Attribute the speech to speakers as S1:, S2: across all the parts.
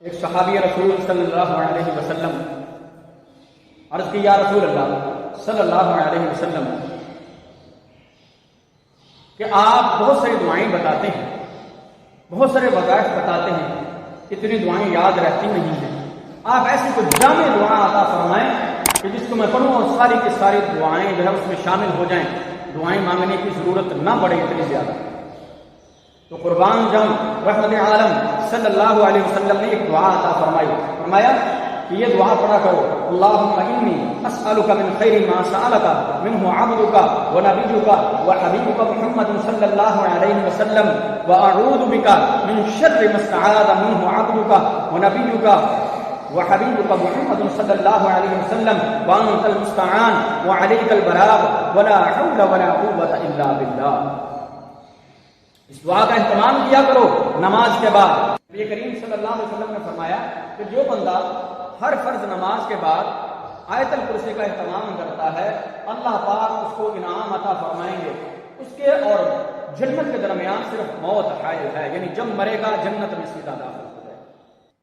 S1: ایک صحابی رسول صلی اللہ علیہ وسلم عرض کی یا رسول اللہ صلی اللہ علیہ وسلم کہ آپ بہت ساری دعائیں بتاتے ہیں، بہت سارے وظائف بتاتے ہیں، اتنی دعائیں یاد رہتی نہیں ہیں، آپ ایسی کوئی جامع دعا عطا فرمائیں کہ جس کو میں پڑھوں اور ساری کی ساری دعائیں جو ہے اس میں شامل ہو جائیں، دعائیں مانگنے کی ضرورت نہ پڑے اتنی زیادہ۔ تو قربان جاؤں رحمت عالم صلی اللہ علیہ وسلم نے ایک دعا عطا فرمائی، فرمایا کہ یہ دعا پڑھا کرو، اللہم انی اسألک من خیر ما سألک منہ عبدک ونبیک وحبیبک محمد صلی اللہ علیہ وسلم واعوذ بک من شر ما استعاذ منہ عبدک ونبیک وحبیبک محمد صلی اللہ علیہ وسلم وانت المستعان وعلیک البلاغ ولا حول ولا قوة الا باللہ۔ اس دعا کا اہتمام کیا کرو نماز کے بعد۔ نبی کریم صلی اللہ علیہ وسلم نے فرمایا کہ جو بندہ ہر فرض نماز کے بعد آیت الکرسی کا اہتمام کرتا ہے، اللہ پاک اس کو انعام عطا فرمائیں گے، اس کے اور جنت کے درمیان صرف موت حائل ہے، یعنی جب مرے گا جنت میں سیدھا داخل ہو جائے۔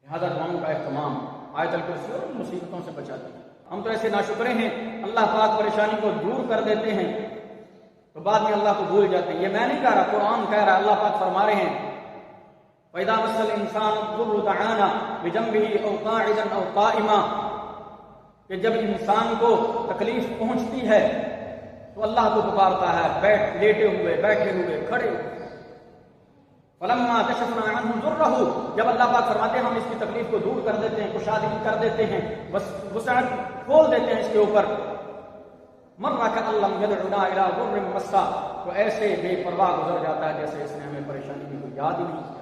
S1: لہذا دعاؤں کا اہتمام، آیت الکرسی اور مصیبتوں سے بچاتے ہیں۔ ہم تو ایسے ناشکرے ہیں، اللہ پاک پریشانی کو دور کر دیتے ہیں تو بعد میں اللہ کو بھول جاتے ہیں۔ یہ میں نہیں کہہ رہا، قرآن کہہ رہا، اللہ پاک فرما رہے ہیں فَإِذَا مَسَّ الْإِنسَانَ الضُّرُّ دَعَانَا بِجَنبِهِ أَوْ قَاعِدًا أَوْ قَائِمًا، کہ جب انسان کو تکلیف پہنچتی ہے تو اللہ کو پکارتا ہے، لیٹے ہوئے، بیٹھے ہوئے، کھڑے ہوئے۔ فَلَمَّا كَشَفْنَا عَنْهُ ضُرَّهُ، جب اللہ پاک فرماتے ہیں ہم اس کی تکلیف کو دور کر دیتے ہیں، کشادگی کر دیتے ہیں، وسعت کھول دیتے ہیں اس کے اوپر، مَرَّ كَأَن لَّمْ يَدْعُنَا إِلَىٰ ضُرٍّ مَّسَّهُ، تو ایسے بے پرواہ گزر جاتا ہے جیسے اس نے ہمیں پریشانی کی کوئی یاد ہی نہیں۔